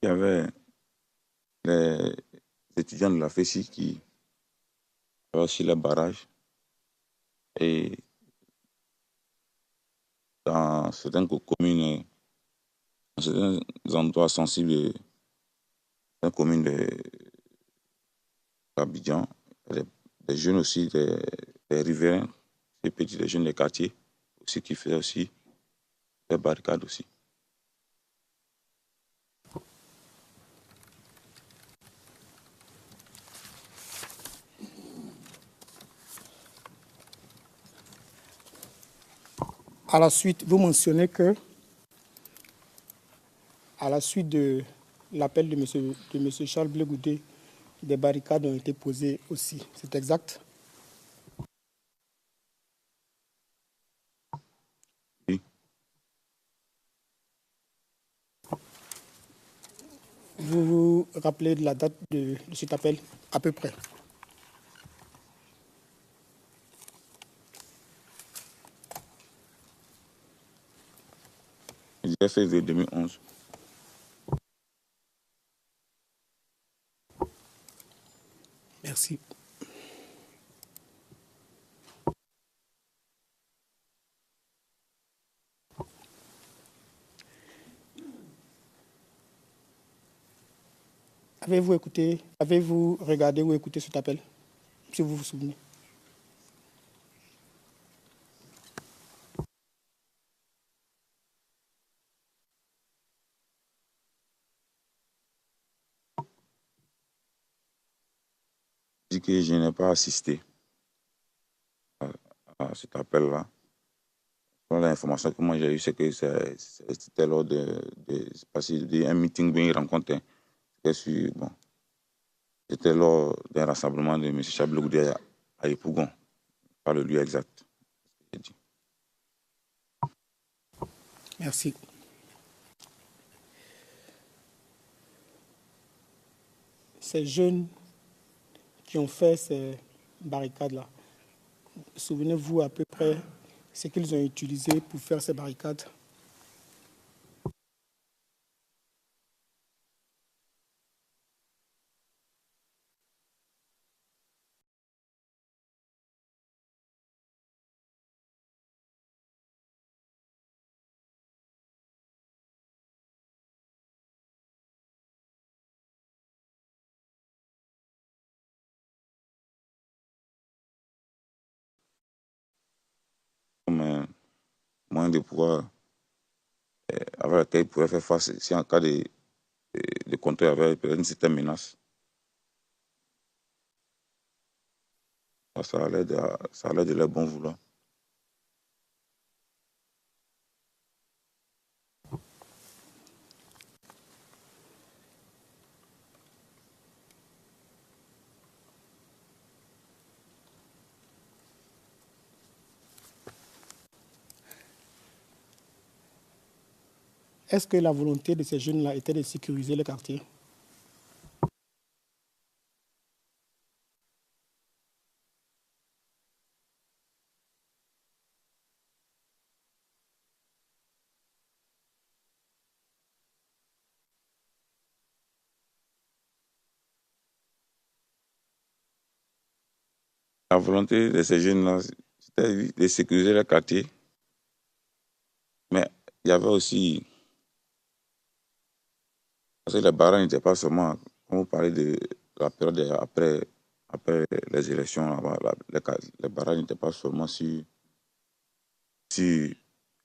Il y avait les étudiants de la FESI qui avaient aussi les barrages. Et dans certaines communes, dans certains endroits sensibles, dans les communes d'Abidjan, des jeunes aussi, des riverains, des petits, des jeunes des quartiers aussi qui faisaient aussi des barricades aussi. À la suite, vous mentionnez que, à la suite de l'appel de M. Charles Blé Goudé, des barricades ont été posées aussi. C'est exact? Oui. Vous vous rappelez de la date de cet appel, à peu près? Je dirais février 2011. Merci. Avez-vous regardé ou écouté cet appel, si vous vous souvenez? Je dis que je n'ai pas assisté à cet appel-là. L'information que moi j'ai eue, c'est que c'était lors d'un meeting, bien une rencontre. Bon, c'était lors d'un rassemblement de M. Chablé Goudé à Yopougon, pas le lieu exact. Merci. Ces jeunes qui ont fait ces barricades-là, souvenez-vous à peu près ce qu'ils ont utilisé pour faire ces barricades? moyens de pouvoir, avec lesquels ils pourraient faire face si en cas de contrôle avec peut-être une certaine menace. Ça a l'air de leur bon vouloir. Est-ce que la volonté de ces jeunes-là était de sécuriser le quartier? La volonté de ces jeunes-là, c'était de sécuriser le quartier. Mais il y avait aussi... Parce que les barrages n'étaient pas seulement... Quand vous parlez de la période après les élections, les barrages n'étaient pas seulement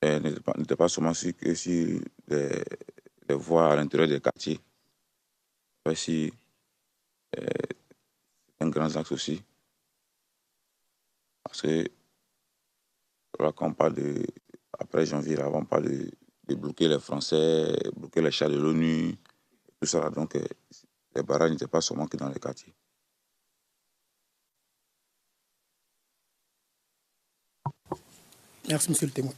n'étaient pas seulement sur les voies à l'intérieur des quartiers. Il y avait aussi un grand axe aussi. Parce que là, quand on parle après janvier, là, on parle de bloquer les Français, bloquer les chars de l'ONU, tout ça. Donc, les barrages n'étaient pas seulement que dans les quartiers. Merci, monsieur le témoin.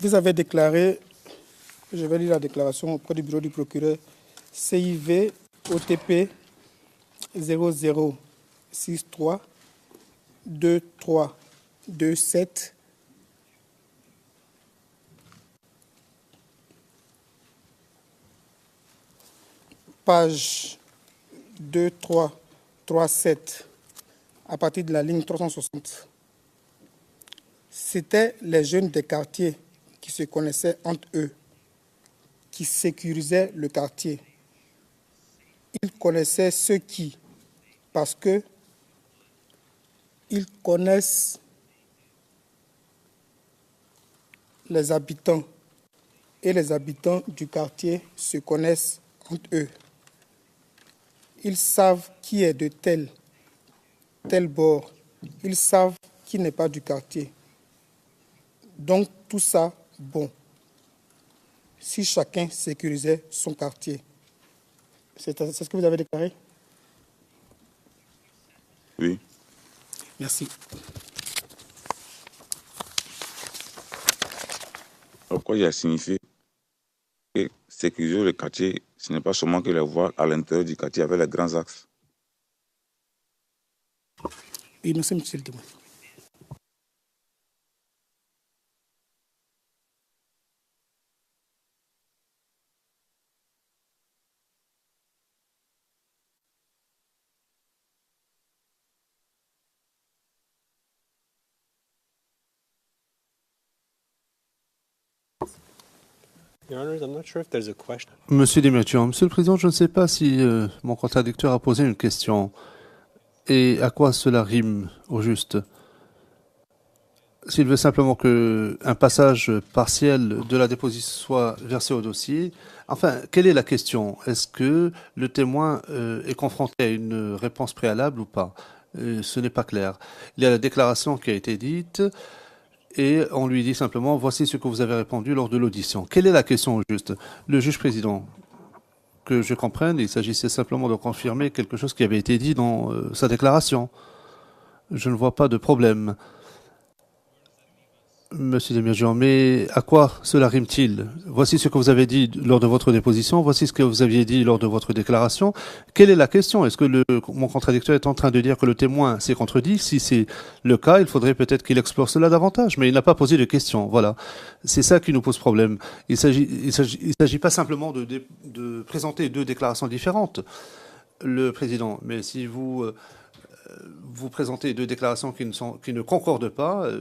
Vous avez déclaré, je vais lire la déclaration auprès du bureau du procureur, CIV OTP 0063 2327 page 2337 à partir de la ligne 360. C'était les jeunes des quartiers qui se connaissaient entre eux, qui sécurisaient le quartier. Ils connaissaient ceux qui, parce que ils connaissent les habitants et les habitants du quartier se connaissent entre eux. Ils savent qui est de tel bord. Ils savent qui n'est pas du quartier. Donc tout ça, bon, si chacun sécurisait son quartier. C'est ce que vous avez déclaré? Oui. Merci. Pourquoi il a signifié que sécuriser le quartier, ce n'est pas seulement que les voies à l'intérieur du quartier avec les grands axes. Oui, merci, monsieur le témoin. Monsieur Demirjian, Monsieur le Président, je ne sais pas si mon contradicteur a posé une question. Et à quoi cela rime au juste? S'il veut simplement qu'un passage partiel de la déposition soit versé au dossier, enfin, quelle est la question? Est-ce que le témoin est confronté à une réponse préalable ou pas? Ce n'est pas clair. Il y a la déclaration qui a été dite et on lui dit simplement, voici ce que vous avez répondu lors de l'audition. Quelle est la question au juste? Le juge président, que je comprenne, il s'agissait simplement de confirmer quelque chose qui avait été dit dans sa déclaration. Je ne vois pas de problème. Monsieur Demirjian, mais à quoi cela rime-t-il? Voici ce que vous avez dit lors de votre déposition, voici ce que vous aviez dit lors de votre déclaration. Quelle est la question? Est-ce que mon contradicteur est en train de dire que le témoin s'est contredit? Si c'est le cas, il faudrait peut-être qu'il explore cela davantage, mais il n'a pas posé de question. Voilà. C'est ça qui nous pose problème. Il s'agit pas simplement de présenter deux déclarations différentes. Le président, mais si vous vous présentez deux déclarations qui ne concordent pas.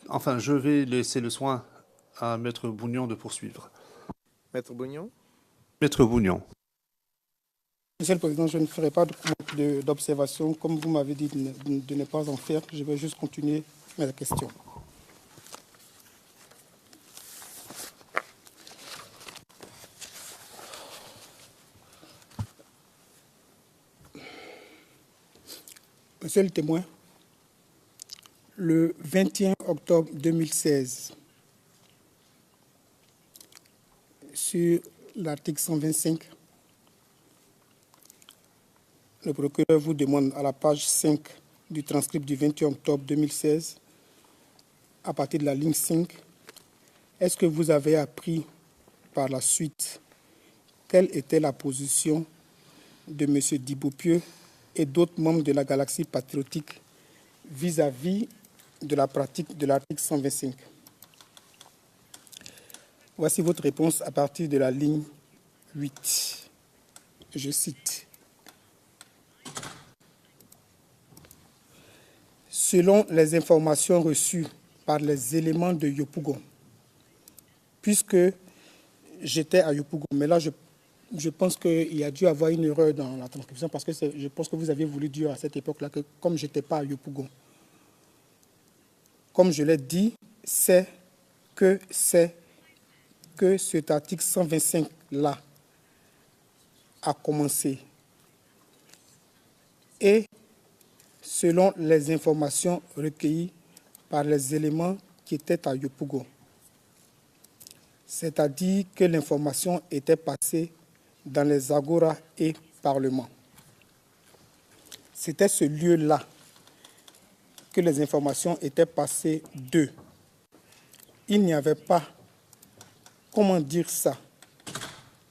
Enfin, je vais laisser le soin à Maître Bougnon de poursuivre. Maître Bougnon? Maître Bougnon. Monsieur le Président, je ne ferai pas d'observation. Comme vous m'avez dit de ne pas en faire, je vais juste continuer mes questions. Monsieur le témoin, le 21 octobre 2016, sur l'article 125, le procureur vous demande à la page 5 du transcript du 21 octobre 2016, à partir de la ligne 5, est-ce que vous avez appris par la suite quelle était la position de M. Diboupieux et d'autres membres de la galaxie patriotique vis-à-vis de la pratique de l'article 125? Voici votre réponse à partir de la ligne 8. Je cite. Selon les informations reçues par les éléments de Yopougon, puisque j'étais à Yopougon, mais là je pense qu'il y a dû avoir une erreur dans la transcription parce que je pense que vous aviez voulu dire à cette époque-là que comme je n'étais pas à Yopougon, comme je l'ai dit, c'est que cet article 125-là a commencé. Et selon les informations recueillies par les éléments qui étaient à Yopougon, c'est-à-dire que l'information était passée dans les agoras et parlements. C'était ce lieu-là que les informations étaient passées d'eux. Il n'y avait pas, comment dire ça,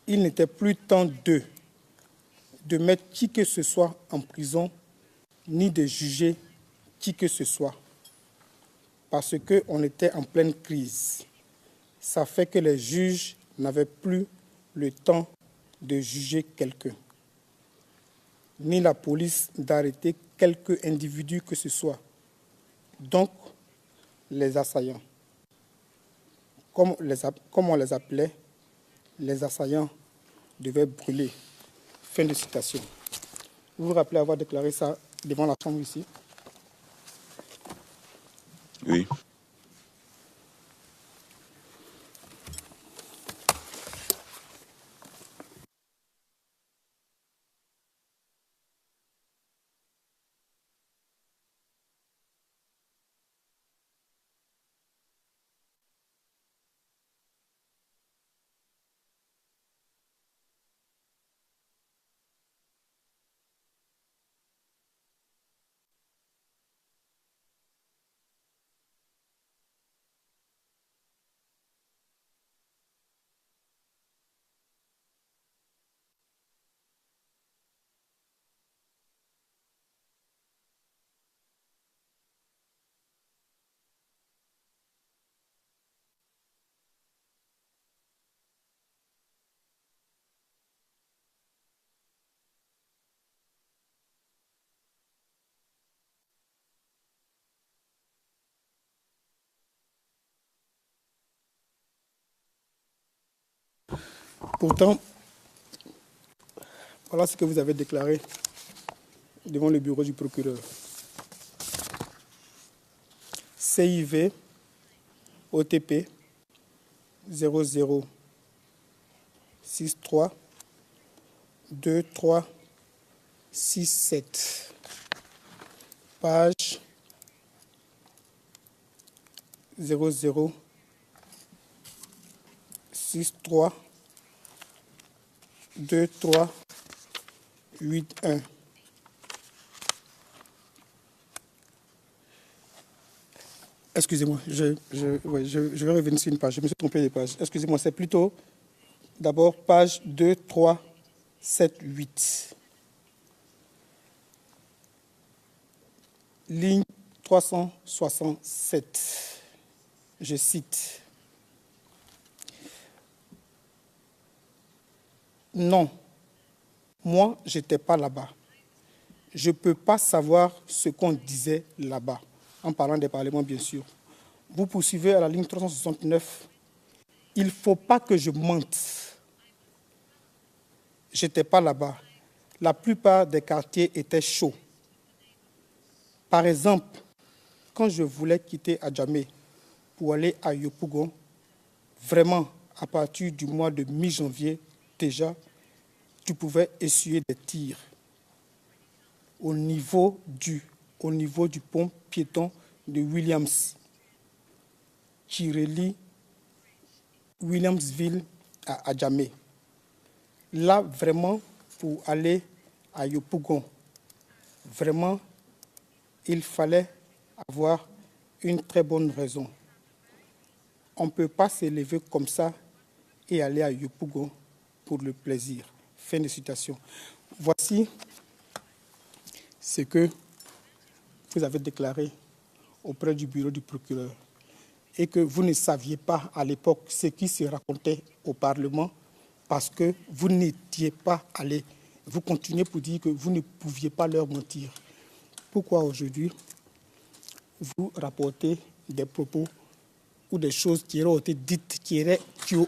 il n'était plus temps d'eux de mettre qui que ce soit en prison, ni de juger qui que ce soit, parce qu'on était en pleine crise. Ça fait que les juges n'avaient plus le temps de juger quelqu'un, ni la police d'arrêter quelque individu que ce soit. Donc, les assaillants, comme on les appelait, les assaillants devaient brûler. Fin de citation. Vous vous rappelez avoir déclaré ça devant la Chambre ici? Oui. Pourtant, voilà ce que vous avez déclaré devant le bureau du procureur. CIV OTP 0063 2367, page 0063 2381. Excusez-moi, je vais revenir sur une page. Je me suis trompé de page. Excusez-moi, c'est plutôt d'abord page 2378. Ligne 367. Je cite. Non, moi, je n'étais pas là-bas. je ne peux pas savoir ce qu'on disait là-bas, en parlant des parlements, bien sûr. Vous poursuivez à la ligne 369. Il ne faut pas que je mente. Je n'étais pas là-bas. La plupart des quartiers étaient chauds. Par exemple, quand je voulais quitter Adjamé pour aller à Yopougon, vraiment, à partir du mois de mi-janvier, déjà, tu pouvais essuyer des tirs au niveau du pont piéton de Williams, qui relie Williamsville à Adjamé. Là, vraiment, pour aller à Yopougon, vraiment, il fallait avoir une très bonne raison. On ne peut pas s'élever comme ça et aller à Yopougon pour le plaisir. Fin de citation. Voici ce que vous avez déclaré auprès du bureau du procureur et que vous ne saviez pas à l'époque ce qui se racontait au Parlement parce que vous n'étiez pas allé. Vous continuez pour dire que vous ne pouviez pas leur mentir. Pourquoi aujourd'hui vous rapportez des propos ou des choses qui auraient été dites, qui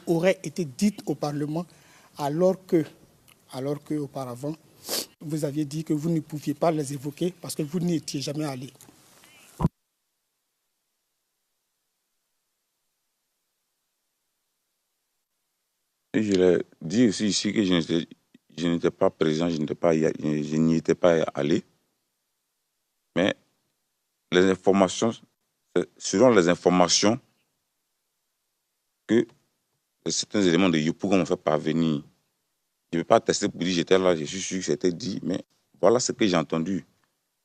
auraient été dites au Parlement, alors que auparavant, vous aviez dit que vous ne pouviez pas les évoquer parce que vous n'y étiez jamais allé. Et je l'ai dit aussi ici que je n'étais pas présent, je n'y étais pas allé. Mais les informations, selon les informations que certains éléments de Yopougon m'ont fait parvenir, je ne peux pas tester pour dire que j'étais là, je suis sûr que c'était dit, mais voilà ce que j'ai entendu.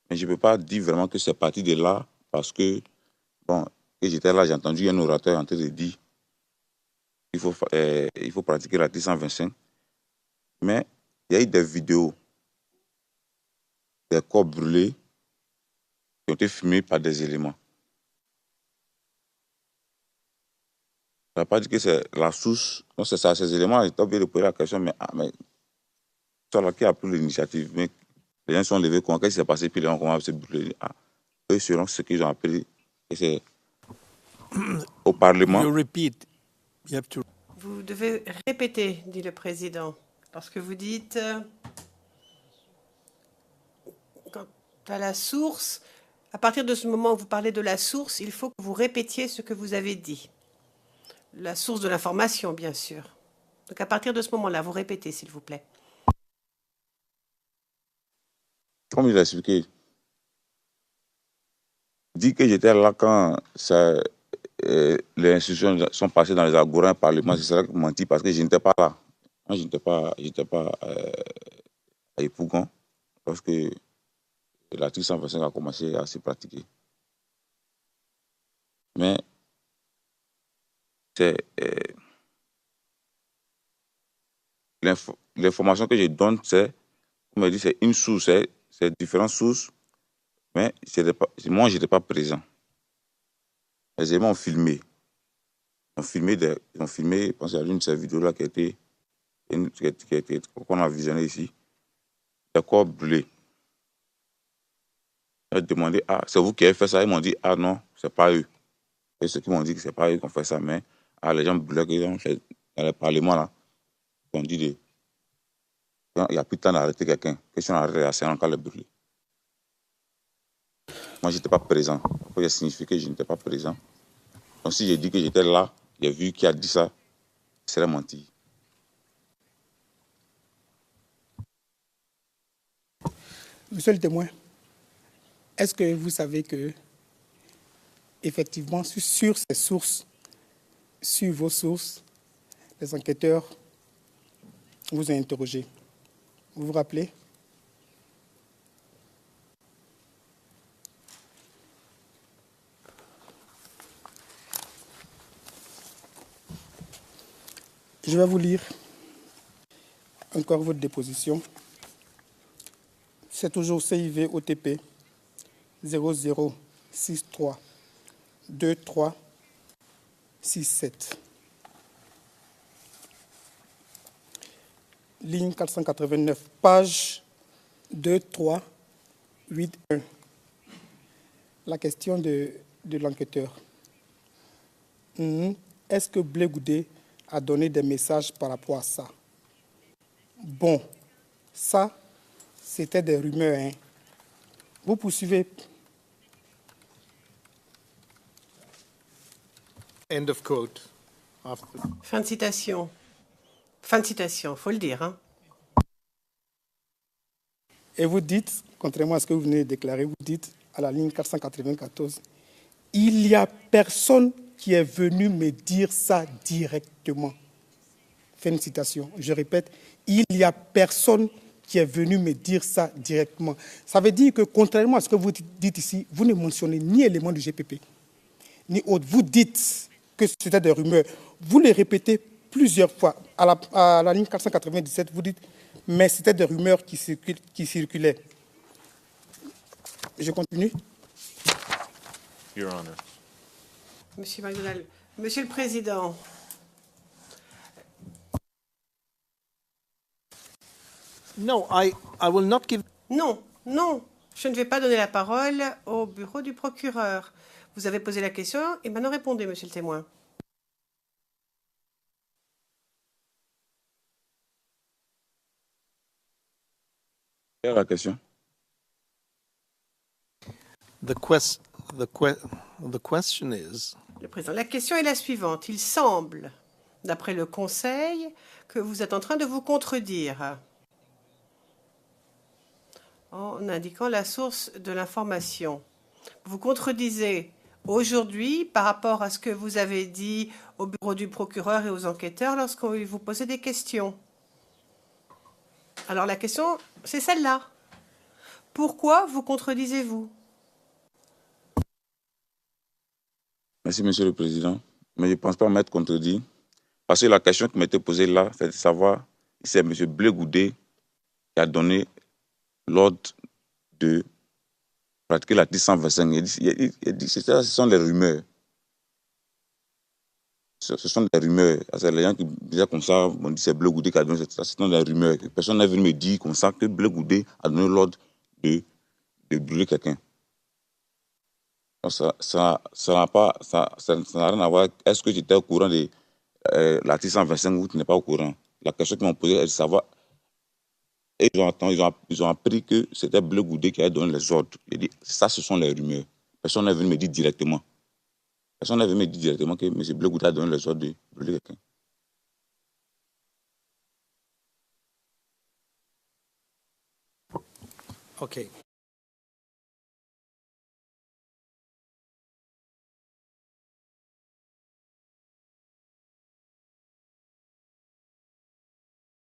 Mais je ne peux pas dire vraiment que c'est parti de là parce que, bon, que j'étais là, j'ai entendu un orateur en train de dire qu'il faut pratiquer l'article 125. Mais il y a eu des vidéos des corps brûlés qui ont été filmés par des éléments. Ça ne veut pas dire que c'est la source. Non, c'est ça, ces éléments, j'ai oublié de poser la question, mais c'est là qui a pris l'initiative. Mais les gens sont levés, qu'est-ce qui s'est passé, puis les gens commencent à se brûler. Eux, selon ce qu'ils ont appelé, et c'est au Parlement. You repeat. You have to... Vous devez répéter, dit le président, parce que vous dites, quant à la source, à partir de ce moment où vous parlez de la source, il faut que vous répétiez ce que vous avez dit. La source de l'information, bien sûr. Donc à partir de ce moment-là, vous répétez, s'il vous plaît. Comme il a expliqué, dit que j'étais là quand les institutions sont passées dans les agorins parlement, c'est ça qui menti parce que je n'étais pas là. Moi, je n'étais pas à Yopougon lorsque l'article 125 a commencé à se pratiquer. Mais c'est l'information que je donne, c'est, comme je dis, c'est une source, c'est différentes sources, mais moi, je n'étais pas présent. Les éléments ont filmé. Ils ont filmé, je pense qu'il y a l'une de ces vidéos-là qu'on a visionné ici, des corps brûlés. J'ai demandé, c'est vous qui avez fait ça? Ils m'ont dit, non, c'est pas eux. Et ceux qui m'ont dit que c'est pas eux qui ont fait ça, mais les gens brûlés dans le Parlement, là, ils ont dit, il n'y a plus de temps d'arrêter quelqu'un. Question d'arrêter à 50 ans, le brûler. Moi, je n'étais pas présent. Ça signifie que je n'étais pas présent. Donc, si j'ai dit que j'étais là, j'ai vu qui a dit ça, c'est serait menti. Monsieur le témoin, est-ce que vous savez que, effectivement, sur ces sources, sur vos sources, les enquêteurs vous ont interrogé? Vous vous rappelez? Je vais vous lire encore votre déposition. C'est toujours CIV OTP 0063 2367. Ligne 489, page 23 8.1. La question de l'enquêteur. Est-ce que Blé Goudé a donné des messages par rapport à ça? Bon, ça, c'était des rumeurs. Hein. Vous poursuivez. End of quote. After. Fin de citation. Fin de citation, faut le dire. Hein. Et vous dites, contrairement à ce que vous venez de déclarer, vous dites à la ligne 494, il n'y a personne qui est venu me dire ça directement. Fin de citation. Je répète, il n'y a personne qui est venu me dire ça directement. Ça veut dire que, contrairement à ce que vous dites ici, vous ne mentionnez ni éléments du GPP, ni autres. Vous dites que c'était des rumeurs. Vous les répétez plusieurs fois. À la ligne 497, vous dites, mais c'était des rumeurs qui circulaient. Je continue. Your Honor. Monsieur McDonald, Monsieur le Président, No, I will not give. non, je ne vais pas donner la parole au bureau du procureur. Vous avez posé la question et maintenant répondez, monsieur le témoin. Quelle est la question? The question is. Le président, la question est la suivante. Il semble, d'après le Conseil, que vous êtes en train de vous contredire en indiquant la source de l'information. Vous vous contredisez aujourd'hui par rapport à ce que vous avez dit au bureau du procureur et aux enquêteurs lorsqu'on vous posait des questions. Alors la question, c'est celle-là. Pourquoi vous contredisez-vous? Merci, Monsieur le Président. Mais je ne pense pas m'être contredit. Parce que la question qui m'était posée là, c'est de savoir si c'est M. Blé Goudé qui a donné l'ordre de pratiquer l'article 125. Il dit ce sont des rumeurs. Ce sont des rumeurs. C'est les gens qui disaient comme ça, on dit c'est Blé Goudé qui a donné ça. Ce sont des rumeurs. Personne n'est venu me dire comme ça que Blé Goudé a donné l'ordre de brûler quelqu'un. Ça n'a rien à voir. Est-ce que j'étais au courant de l'article 125 ou tu n'es pas au courant? La question qu'ils m'ont posée est de savoir. Et ils ont appris que c'était Blé Goudé qui avait donné les ordres. J'ai dit, ça, ce sont les rumeurs. Personne n'est venu me dire directement. Personne n'est venu me dire directement que M. Blé Goudé a donné les ordres de brûler quelqu'un. Okay.